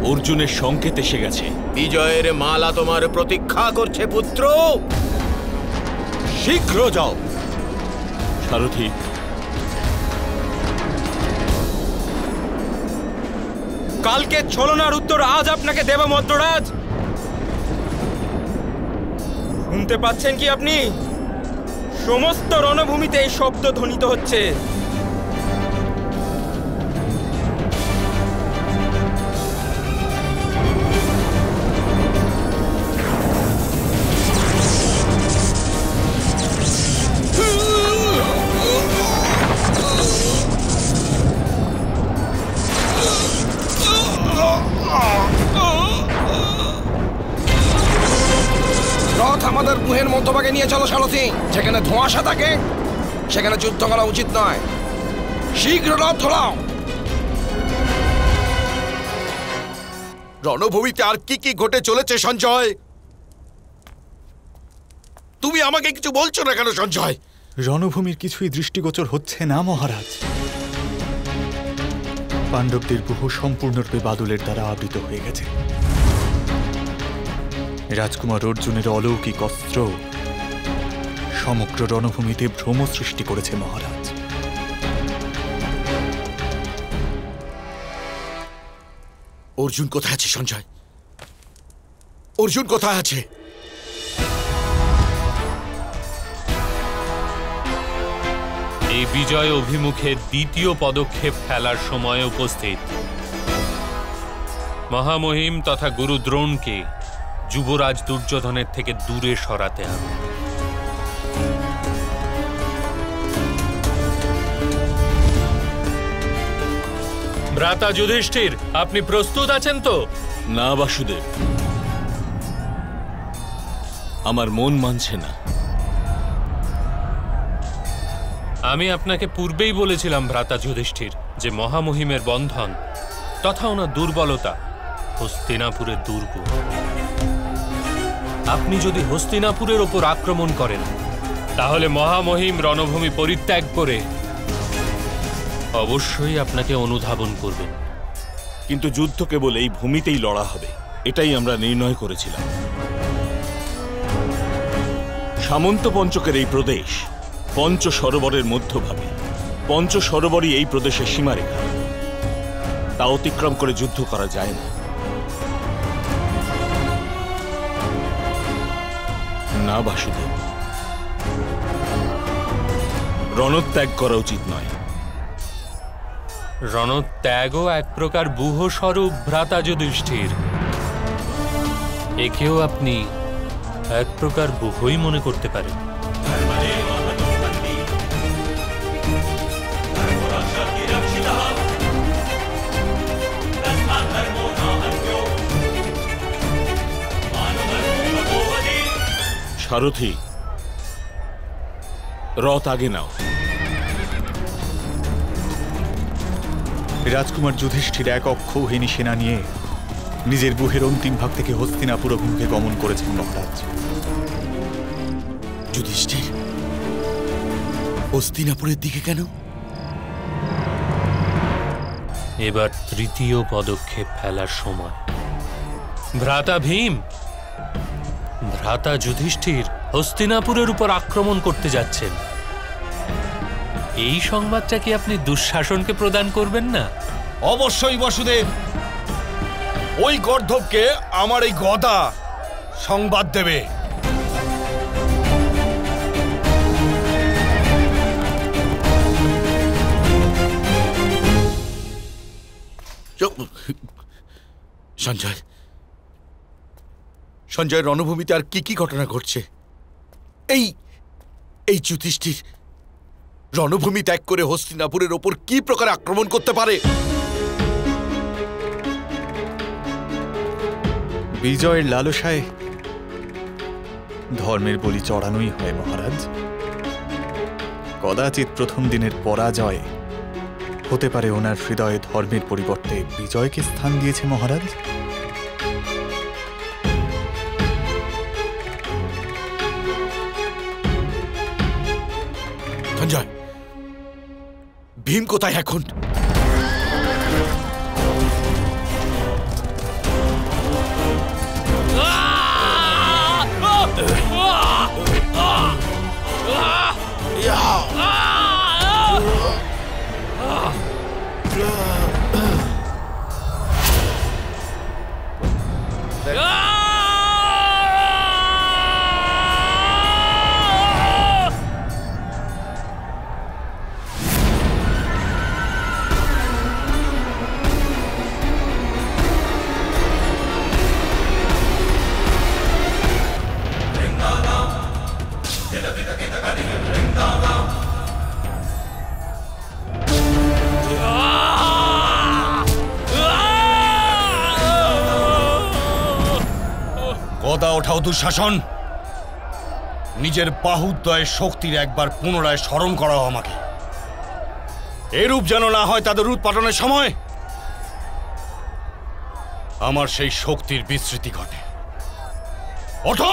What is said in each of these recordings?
অর্জুনের সংকেত এসে গেছে। বিজয়ের মালা তোমার প্রতীক্ষা করছে পুত্র। শীঘ্র যাও। সারথি, কালকে ছলনার উত্তর আজ আপনাকে দেব মদ্ররাজ। শুনতে পাচ্ছেন কি আপনি? সমস্ত রণভূমিতে এই শব্দ ধ্বনিত হচ্ছে। রথ আমাদের গুহের মধ্যভাগে নিয়ে চলো সারথি। যেখানে ধোঁয়াশা থাকে সেখানে যুদ্ধ করা উচিত নয়। শীঘ্র রথ ধরাও। রণভূমিতে আর কি কি ঘটে চলেছে সঞ্জয়? তুমি আমাকে কিছু বলছো না কেন সঞ্জয়? রণভূমির কিছুই দৃষ্টিগোচর হচ্ছে না মহারাজ। পাণ্ডবদের বহু সম্পূর্ণরূপে বাদলের দ্বারা আবৃত হয়ে গেছে। রাজকুমার অর্জুনের অলৌকিক অস্ত্র সমগ্র রণভূমিতে ভ্রম সৃষ্টি করেছে মহারাজ। অর্জুন কোথায় আছে সঞ্জয়? অর্জুন কোথায় আছে? এই বিজয় অভিমুখে দ্বিতীয় পদক্ষেপ ফেলার সময় উপস্থিত। মহামহিম তথা গুরু দ্রোণকে যুবরাজ দুর্যোধনের থেকে দূরে সরাতে হবে। ভ্রাতা যুধিষ্ঠির, আপনি প্রস্তুত আছেন তো? না বাসুদেব, আমার মন মানছে না। আমি আপনাকে পূর্বেই বলেছিলাম ভ্রাতা যুধিষ্ঠির যে মহামহিমের বন্ধন তথা ওনার দুর্বলতা হস্তিনাপুরের দুর্গ। আপনি যদি হস্তিনাপুরের ওপর আক্রমণ করেন তাহলে মহামহিম রণভূমি পরিত্যাগ করে অবশ্যই আপনাকে অনুধাবন করবেন। কিন্তু যুদ্ধ কেবল এই ভূমিতেই লড়া হবে, এটাই আমরা নির্ণয় করেছিলাম। সামন্ত পঞ্চকের এই প্রদেশ পঞ্চ সরোবরের মধ্যভাগে। পঞ্চ সরোবরই এই প্রদেশের সীমারেখা, তা অতিক্রম করে যুদ্ধ করা যায় না। না বাসুদেব, রণত্যাগ করা উচিত নয়। রণত্যাগও এক প্রকার বুহ স্বরূপ ভ্রাতা যুধিষ্ঠির। একেও আপনি এক প্রকার বুহই মনে করতে পারেন। সারথি, রথ আগে নাও। রাজকুমার যুধিষ্ঠির এক অক্ষৌহিনী সেনা নিয়ে নিজের গুহের অন্তিম ভাগ থেকে হস্তিনাপুর অভিমুখে গমন করেছেন মহারাজ। যুধিষ্ঠির হস্তিনাপুরের দিকে কেন? এবার তৃতীয় পদক্ষেপ ফেলার সময়। ভ্রাতা ভীম, ভ্রাতা যুধিষ্ঠির হস্তিনাপুরের উপর আক্রমণ করতে যাচ্ছেন। এই সংবাদটা কি আপনি দুঃশাসনকে প্রদান করবেন না? অবশ্যই বাসুদেব, ওই গর্ধবকে আমার এই গদা সংবাদ দেবে। সঞ্জয়, সঞ্জয়, রণভূমিতে আর কি কি ঘটনা ঘটছে? এই যুধিষ্ঠির রণভূমি ত্যাগ করে হস্তিনাপুরের ওপর কি প্রকার আক্রমণ করতে পারে? বিজয়ের লালসায় ধর্মের বলি চড়ানোই হয় মহারাজ। কদাচিৎ প্রথম দিনের পরাজয় হতে পারে ওনার হৃদয়ে ধর্মের পরিবর্তে বিজয়কে স্থান দিয়েছে মহারাজ। সঞ্জয়, ভীম কোথায় এখন? গদা ওঠাও দুঃশাসন। নিজের বাহুদ্বয়ের শক্তির একবার পুনরায় স্মরণ করাও আমাকে। এরূপ যেন না হয় তাদের উৎপাটনের সময় আমার সেই শক্তির বিস্মৃতি ঘটে। ওঠো!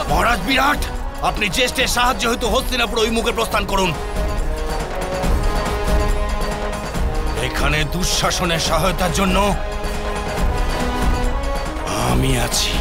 মহারাজ বিরাট, আপনি জ্যেষ্ঠের সাহায্য হয়তো হস্তিনাপুর অভিমুখে প্রস্থান করুন। এখানে দুঃশাসনের সহায়তার জন্য আমি আছি।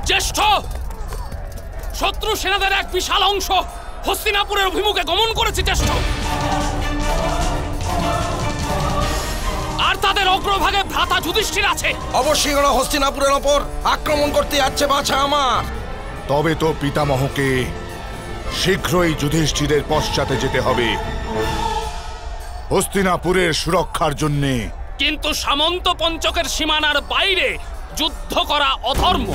জ্যেষ্ঠ, শত্রু সেনাদের এক বিশাল অংশ হস্তিনাপুরের অভিমুখে গমন করেছে জ্যেষ্ঠ। আর তাদের অগ্রভাগে ভ্রাতা যুধিষ্ঠির আছে। অবশ্যই ওরা হস্তিনাপুরের ওপর আক্রমণ করতে যাচ্ছে বাছা আমার। তবে তো পিতামহকে শীঘ্রই যুধিষ্ঠিরের পশ্চাতে যেতে হবে হস্তিনাপুরের সুরক্ষার জন্যে। কিন্তু সামন্ত পঞ্চকের সীমানার বাইরে যুদ্ধ করা অধর্ম,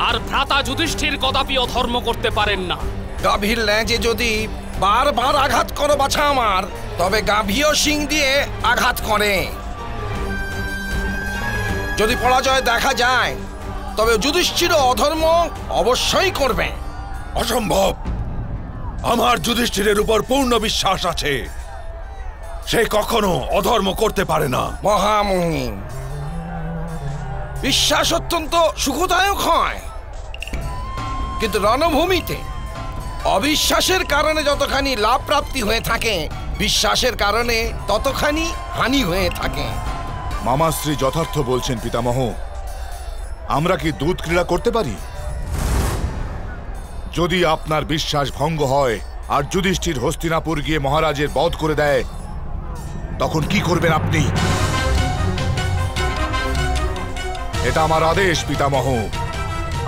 আর ভ্রাতা যুধিষ্ঠির কদাপি অধর্ম করতে পারেন না। গাভীর ল্যাজে যদি বারবার আঘাত করো বাছা আমার, তবে গাভীও শিং দিয়ে আঘাত করে। যদি পরাজয় দেখা যায় তবে যুধিষ্ঠির অধর্ম অবশ্যই করবে। অসম্ভব। আমার যুধিষ্ঠিরের উপর পূর্ণ বিশ্বাস আছে, সে কখনো অধর্ম করতে পারে না। মহামহিম, বিশ্বাস অত্যন্ত সুখদায়ক হয়, কিন্তু রণভূমিতে অবিশ্বাসের কারণে যতখানি লাভ প্রাপ্তি হয়ে থাকে, বিশ্বাসের কারণে ততখানি হানি হয়ে থাকে। মামাশ্রী যথার্থ বলছেন পিতামহ। আমরা কি দুধ ক্রীড়া করতে পারি? যদি আপনার বিশ্বাস ভঙ্গ হয় আর যুধিষ্ঠির হস্তিনাপুর গিয়ে মহারাজের বধ করে দেয়, তখন কি করবেন আপনি? এটা আমার আদেশ পিতামহ,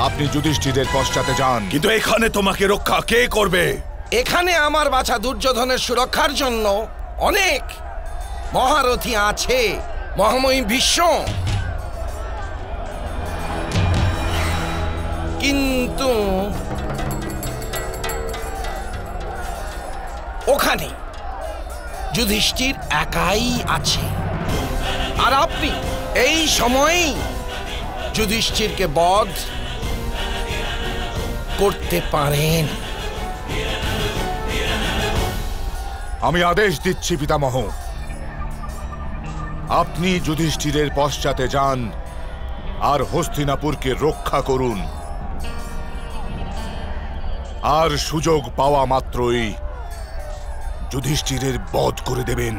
আপনি যুধিষ্ঠিরের পশ্চাতে যান। কিন্তু এখানে তোমাকে রক্ষা কে করবে? এখানে আমার বাছা দুর্যোধনের সুরক্ষার জন্য অনেক মহারথী আছে, মহামহিম ভীষ্ম। কিন্তু ওখানে যুধিষ্ঠির একাই আছে, আর আপনি এই সময়েই যুধিষ্ঠিরকে বধ করতে পারেন। আমি আদেশ দিচ্ছি পিতামহ, আপনি যুধিষ্ঠিরের পশ্চাতে যান আর হস্তিনাপুরকে রক্ষা করুন। আর সুযোগ পাওয়া মাত্রই যুধিষ্ঠিরের বধ করে দেবেন।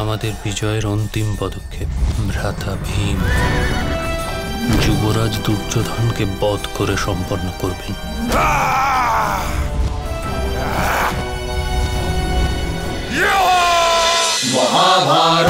আমাদের বিজয়ের অন্তিম পদক্ষেপ ভ্রাতা ভীম যুবরাজ দুর্যোধনকে বধ করে সম্পন্ন করবেন। মহাভারত।